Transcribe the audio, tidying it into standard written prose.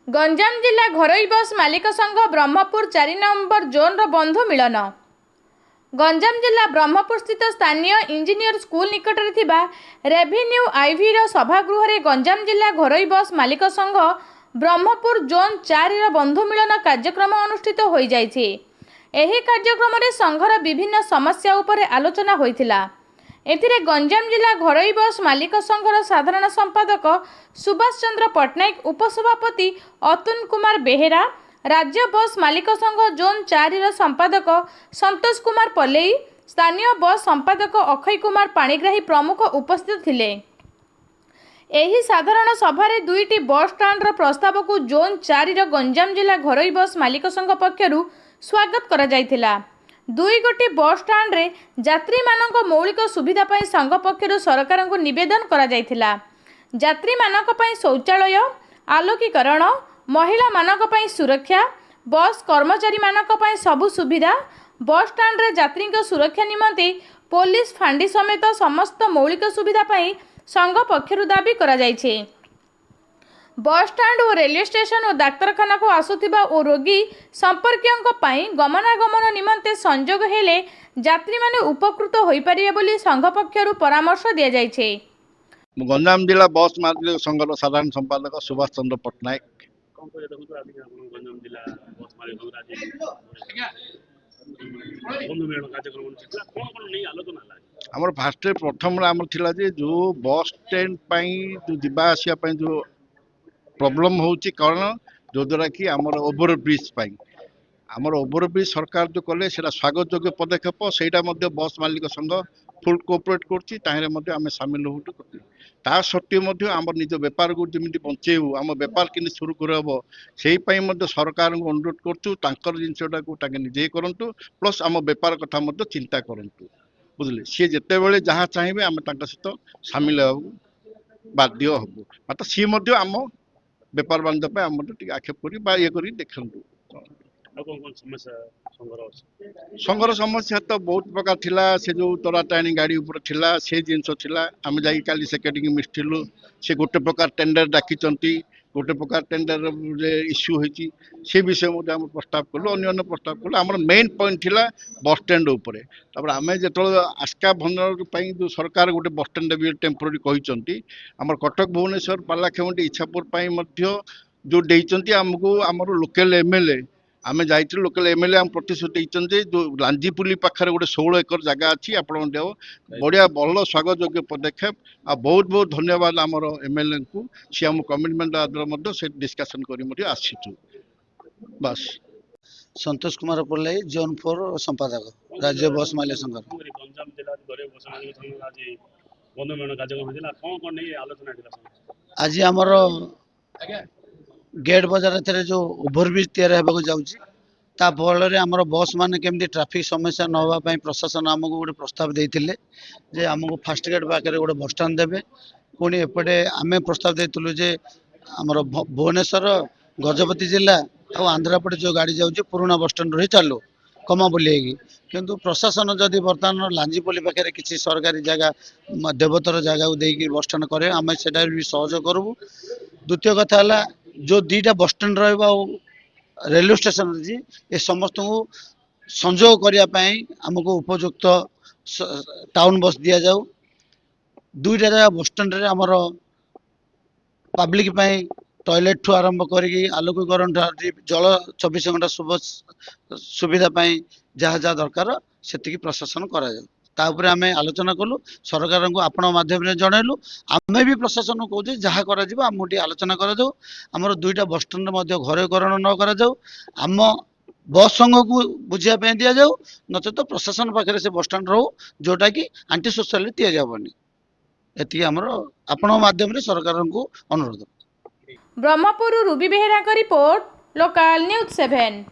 गंजाम जिला घरोई बस मालिक संघ ब्रह्मपुर 4 नंबर जोन बंधु मिलन। गंजाम जिला ब्रह्मपुर स्थित स्थानीय इंजीनियर स्कूल निकटरे थिबा रेभिन्यू आईवी सभागृह रे गंजाम जिला घरोई बस मालिक संघ ब्रह्मपुर जोन 4 बंधु मिलन कार्यक्रम अनुष्ठित होई जायछि। एही कार्यक्रम रे संघर विभिन्न समस्या उपरे आलोचना होइथिला। एथिरे गंजाम जिला घरोई बस मालिक संघर साधारण संपादक सुभाष चंद्र पट्टनायक, उपसभापति अतुल कुमार बेहेरा, राज्य बस मालिक संघ जोन 4 संपादक संतोष कुमार पल्लेई, स्थानीय बस संपादक अक्षय कुमार पाणिग्राही प्रमुख उपस्थित थिले। एही साधारण सभारे 2टी बस स्टाण्डर प्रस्ताव को जोन 4 गंजाम जिला घरोई बस मालिक संघ पक्षरु स्वागत करा जायथिला। 2 गोटी बस स्टाण्ड रे यात्री मानक मौलिक सुविधा पाई संघ पक्षरु सरकार को निवेदन करा जायथिला। यात्री मानक पाई शौचालय, आलोकीकरण, महिला मानक पाई सुरक्षा, बस कर्मचारी मानक पाई सबु सुविधा, बस स्टाण्ड रे यात्री सुरक्षा निमंते पुलिस फांडी समेत समस्त मौलिक सुविधा पाई संघ पक्षरु दाबी करा जायछि। बस स्टाण्ड और रेलवे स्टेशन और डाक्तरखाना को आसुथिबा और रोगी संपर्कियों पाई गमनागमन निमंते संजोग हेले यात्री माने उपकृत होई परिबे बोली संघ पक्षरु परामर्श दिया जायछि। गंजाम जिला बस मालिक संघर साधारण संपादक सुभाष चंद्र पट्टनायक। आमर फास्ट प्रथम आमर थिला जे जो बस स्टैंड पाई जो दिबा आसिया पाई जो प्रॉब्लम होची कारण जो द्वारा कि आमर ओवर ब्रिज पाई आमर ओवर ब्रिज सरकार जो कले सेटा स्वागत योग्य पदक्षेप सेटा मध्ये बस मालिक संघ फुल कोऑपरेट करछि ताहेरे मध्ये आमे शामिल होटु करछि। ता सत्य मध्ये आमर निज व्यापार को जेमिति बंचेउ आम व्यापार किनि शुरू करबो सेही पई मध्ये सरकार को अनुरोध करछु तांकर जिंसटा को ताके निजे करंतु प्लस आम व्यापार कथा मध्ये चिंता करंतु बुझले सी जेते बेले जहा चाहिबे आमे तांका सहित शामिल होबु बाध्य होबु मात्र सी मध्ये आम व्यापार बाणिज्य पे आम आक्षेप करी बा ये करी देखंतु। संघर समस्या तो बहुत प्रकार थिला से जो तोरा टाणी गाड़ी ऊपर थिला से जिंस थिला आम जाई काली सेक्रेटरी मिस्टिलु से गोटे प्रकार टेंडर डाकिचंती गोटे प्रकार टेंडर इश्यू होईची से विषय मध्ये हम प्रस्ताव कलु अन्य प्रस्ताव कलु हमर मेन पॉइंट थिला बस स्टैंड ऊपर तब आमे जेतल आस्का भंडर पई जो सरकार गोटे बस स्टैंड भी टेम्पोररी कहिचंती हमर कटक भुवनेश्वर पालाखेमुंडी इच्छापुर पई मध्ये जो देइचंती हमको हमर लोकल एमएलए आमे जाइथिलु लोकल एमएलए हम प्रतिश्रुति देइचंती जो लांजीपुली पाखरे गोटे 16 एकर जगह अछि आपण देव बढ़िया भल स्वागत योग्य पदक्षेप आ बहुत बहुत धन्यवाद हमर एमएलए को से हम कमिटमेंट आदर मध्ये से डिस्कशन करी मध्ये आसीछु बस। संतोष कुमार पल्लेई जोन 4 संपादक राज्य बस मालिक संघ। गंजाम जिला घरे बस मालिक संघ आज बंधु मिलन कार्यक्रम होइला कोन नै आलोचना दिला आज हमर गेट बाजार थे जो ओभरब्रिज तैयारी होगा जाऊँगी ता फल आमर बस मान केमती ट्राफिक समस्या न होगापाई प्रशासन आमको गोटे प्रस्ताव देते जे आमको फास्ट गेट पाखे गोटे बस स्टाण्ड देवे पुणी एपटे आम प्रस्ताव देलु जे आमर भुवनेश्वर गजपति जिला और आंध्रपटे जो गाड़ी जाऊँगी पुराना बस स्टाण्ड ही चालू कम बुलेगी किंतु प्रशासन जदि बर्तमान लांजीपल्ली पाखे किसी सरकारी जगह देवतर जगह को देकी बस स्टाण्ड करे आम से भी सहयोग करूँ। द्वितीय कथा है जो 2टा बस स्टैंड रहा रेलवे स्टेशन जी ये समस्त को संजोग करने आमको उपयुक्त टाउन बस दि जाऊ 2टा जगह बस स्टैंड रे आमर पब्लिक टॉयलेट ठू आरंभ करी आलोकीकरण जल 24 घंटा सुविधा जहाँ जहाँ दरकार से प्रशासन करा जाऊ तापर आम आलोचना कलु सरकार को आपण माध्यम जनइलु आम भी प्रशासन को कहूँ जहाँ कर आलोचना करा आमर 2टा बस स्टैंड घरोकरण न करा आम बस संघ को बुझापी दि जाऊ नचे तो प्रशासन पाखे से बस स्टैंड रो जोटा कि आंटी सोशल तैयारी एति आमर आपण माध्यम सरकार को अनुरोध। ब्रह्मपुर रूबी बेहेरा का रिपोर्ट लोकल न्यूज 7।